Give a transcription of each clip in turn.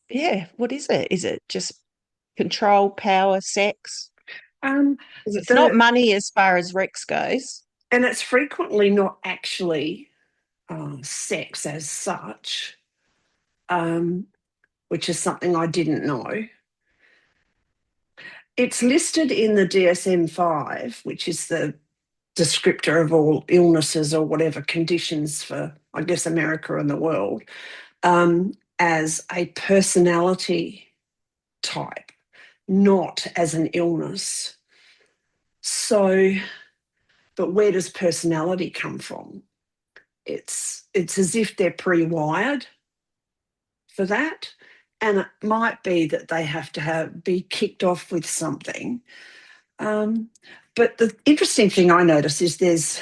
Yeah, what is it? Is it just control, power, sex? Um, 'Cause it's not the money as far as Rex goes. and it's frequently not actually sex as such, um, which is something I didn't know. It's listed in the DSM-5, which is the descriptor of all illnesses or whatever conditions for, I guess, America and the world, as a personality type, not as an illness. So, but where does personality come from? It's as if they're pre-wired for that. And it might be that they have to be kicked off with something. Um, but the interesting thing I notice is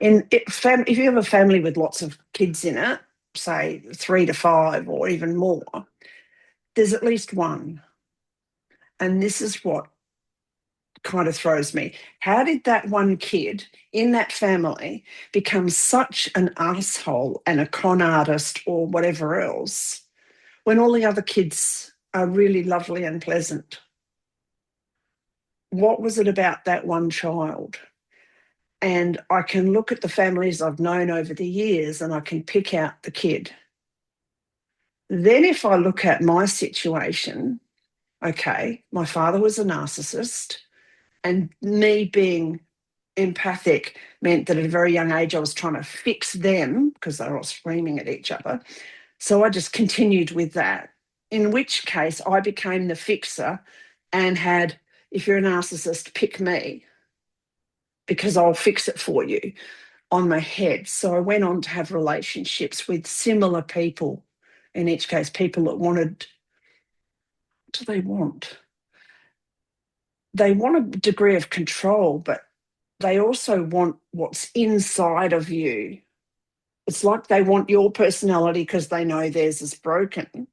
if you have a family with lots of kids in it, say 3 to 5 or even more, there's at least one. And this is what kind of throws me. How did that one kid in that family become such an asshole and a con artist or whatever else when all the other kids are really lovely and pleasant? What was it about that one child? And I can look at the families I've known over the years and I can pick out the kid. Then, if I look at my situation, okay, my father was a narcissist, and me being empathic meant that at a very young age I was trying to fix them because they were all screaming at each other. So I just continued with that, in which case I became the fixer and had, if you're a narcissist, pick me because I'll fix it for you on my head. So I went on to have relationships with similar people, in each case, people that wanted, what do they want? They want a degree of control, but they also want what's inside of you. It's like they want your personality because they know theirs is broken.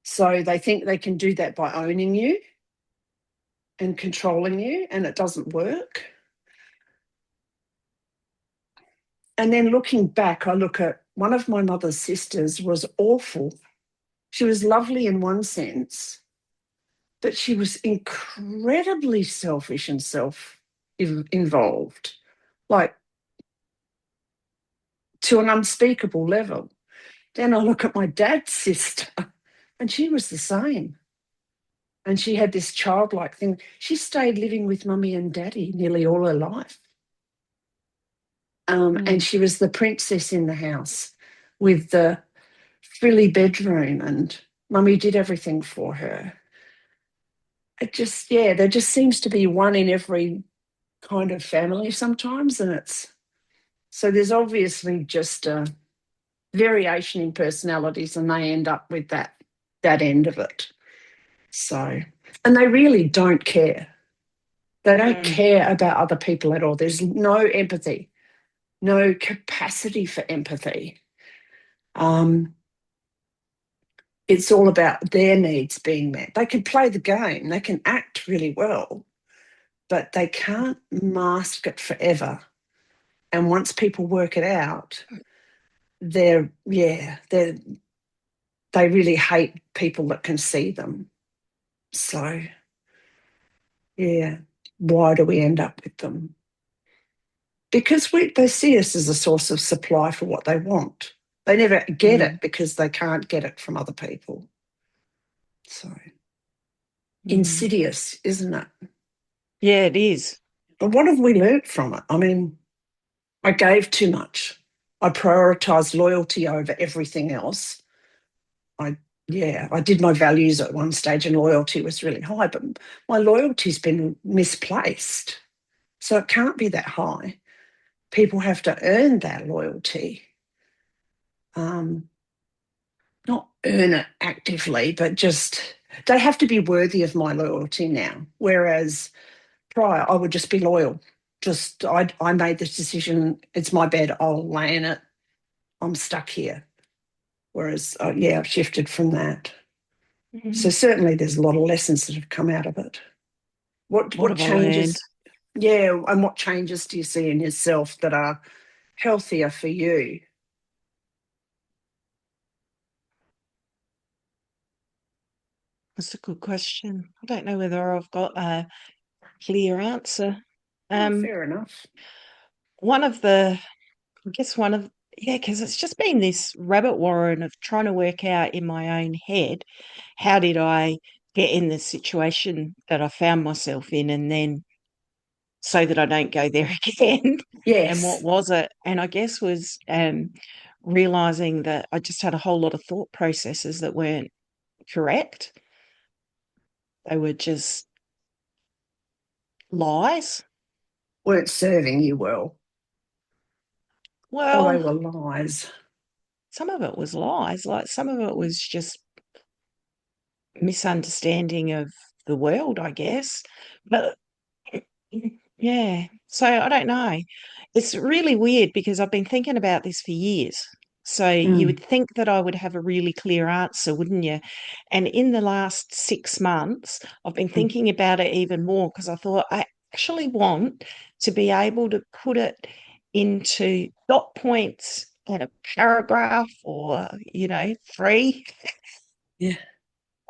So they think they can do that by owning you and controlling you, and it doesn't work. And then looking back, I look at one of my mother's sisters was awful. She was lovely in one sense, but she was incredibly selfish and self involved, like to an unspeakable level. Then I look at my dad's sister, and she was the same. And she had this childlike thing. She stayed living with mummy and daddy nearly all her life. And Mm. she was the princess in the house with the frilly bedroom, and mummy did everything for her. It just, yeah, there just seems to be one in every kind of family sometimes. And it's so there's obviously just a variation in personalities, and they end up with that end of it. So, and they really don't care. They don't Mm. care about other people at all. There's no empathy, no capacity for empathy. Um, it's all about their needs being met. They can play the game, they can act really well, but they can't mask it forever. And once people work it out, they're they really hate people that can see them. So yeah, why do we end up with them? Because they see us as a source of supply for what they want. They never get it Mm. because they can't get it from other people. So Mm. insidious, isn't it? Yeah, it is. But what have we learnt from it? I mean, I gave too much. I prioritised loyalty over everything else. I I did my values at one stage and loyalty was really high, but my loyalty's been misplaced. So it can't be that high. People have to earn that loyalty. Um, Not earn it actively, but just they have to be worthy of my loyalty now. Whereas prior, I would just be loyal. Just I made this decision. It's my bed. I'll lay in it. I'm stuck here. Whereas I've shifted from that. So Mm. certainly there's a lot of lessons that have come out of it. What What have I learned? changes? Yeah, and what changes do you see in yourself that are healthier for you? That's a good question. I don't know whether I've got a clear answer. Oh, Um, fair enough. one of the, I guess one of, yeah, because it's just been this rabbit warren of trying to work out in my own head, how did I get in the situation that I found myself in, and then so that I don't go there again. And what Yes. was it? And I guess was realizing that I just had a whole lot of thought processes that weren't correct. They were just lies. Weren't serving you well, or they Well, were lies. some of it was lies, like some of it was just misunderstanding of the world, I guess. But yeah, so I don't know. It's really weird because I've been thinking about this for years. So you Mm. would think that I would have a really clear answer, wouldn't you? And in the last 6 months, I've been Mm. thinking about it even more because I thought I actually want to be able to put it into dot points in a paragraph or, three. Yeah.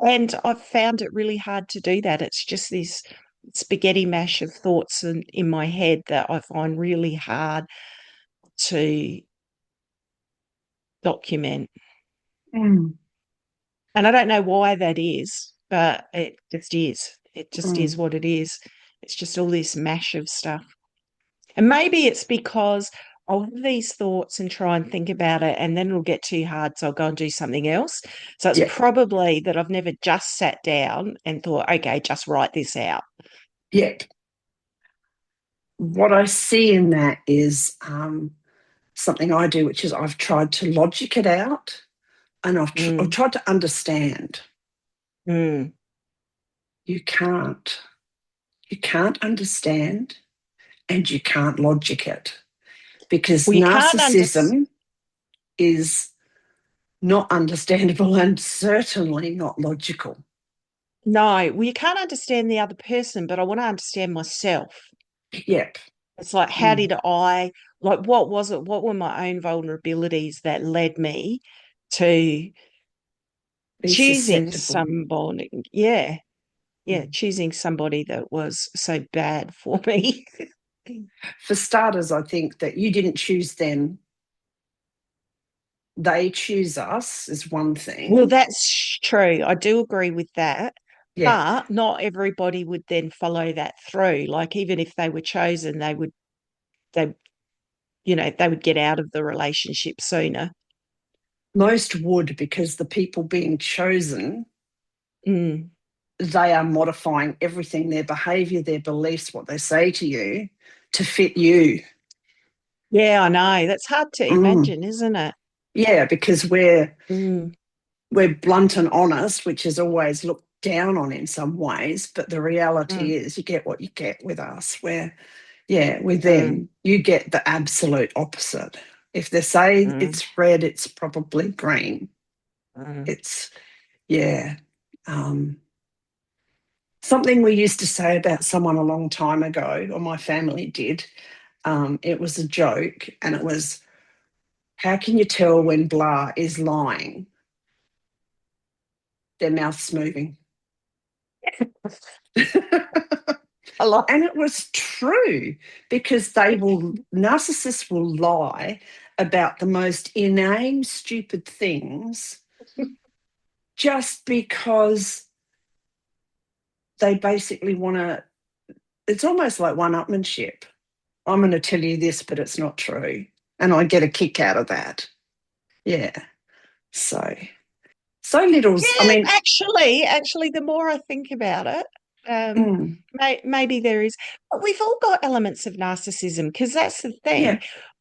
And I've found it really hard to do that. It's just this spaghetti mash of thoughts in my head that I find really hard to document. Mm. And I don't know why that is, but it just is. It just is Mm. what it is. It's just all this mash of stuff. And maybe it's because I'll have these thoughts and try and think about it, and then it'll get too hard. So I'll go and do something else. So it's Yeah. probably that I've never just sat down and thought, okay, just write this out. Yeah. What I see in that is something I do, which is I've tried to logic it out, and I've Mm, tried to understand. mm. You can't. You can't understand and you can't logic it because Well, you can't narcissism is not understandable and certainly not logical. no, well, you can't understand the other person, but I want to understand myself. Yep. It's like, how Mm. did I, like, what was it? What were my own vulnerabilities that led me to Be choosing susceptible. somebody? Yeah, yeah, Mm. choosing somebody that was so bad for me. For starters, I think that you didn't choose them, they choose us, is one Well, thing. that's true. I do agree with that. Yeah. But not everybody would then follow that through. Like, even if they were chosen, they, they would get out of the relationship sooner. Most would because the people being chosen, Mm. they are modifying everything, their behavior, their beliefs, what they say to you to fit you. Yeah, I know. That's hard to Mm. imagine, isn't it? Yeah, because Mm, we're blunt and honest, which is always looked down on in some ways. But the reality mm, is you get what you get with us. Where, yeah, with mm, them, you get the absolute opposite. If they say mm, it's red, it's probably green. mm. It's, yeah. Um, Something we used to say about someone a long time ago, or my family did, it was a joke, and it was, how can you tell when blah is lying? Their mouth's moving. I like. And it was true because narcissists will lie about the most inane, stupid things just because they basically want to. It's almost like one upmanship. I'm going to tell you this, but it's not true. And I get a kick out of that. Yeah. So, so little's, I Yeah, mean, actually, the more I think about it, mm, maybe there is. But we've all got elements of narcissism because that's the thing. yeah,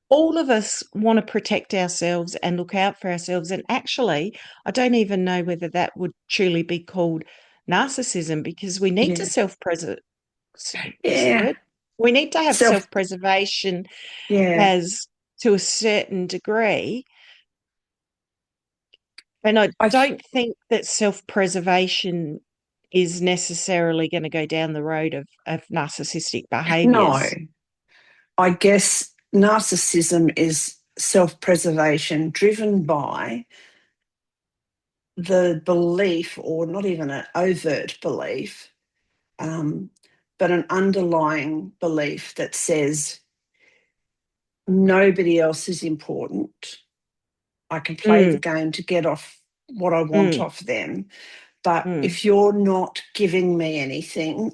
All of us want to protect ourselves and look out for ourselves. And actually, I don't even know whether that would truly be called narcissism because we need to yeah, self-preserve. What's the yeah. word? We need to have Self, self-preservation yeah. as to a certain degree. And I I, don't think that self-preservation is necessarily going to go down the road of narcissistic no, behaviors. I guess narcissism is self preservation driven by the belief, or not even an overt belief, um, but an underlying belief that says nobody else is important. I can play the Mm, game to get off what I want mm, off them. But mm, if you're not giving me anything,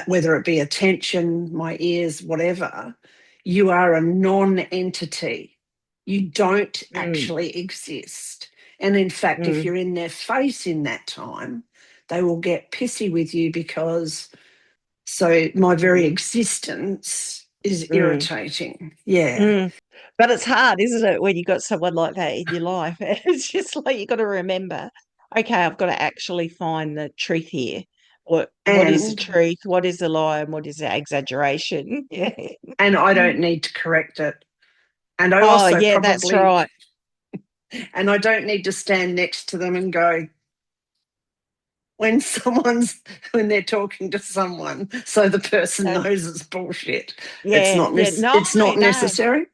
whether it be attention, my ears, whatever, you are a non entity. You don't mm, actually exist. And in fact, if mm, you're in their face in that time, they will get pissy with you because so my very mm, existence is mm, irritating. Yeah. mm. But it's hard, isn't it, when you've got someone like that in your life? It's just like you've got to remember, okay, I've got to actually find the truth here. What is the And truth? What is the lie? And what is the exaggeration? Yeah. I don't need to correct it. And I Oh, also yeah, that's probably right. and I don't need to stand next to them and go when someone's when they're talking to someone so the person Uh, knows it's bullshit. yeah, yeah. No, It's not no. necessary.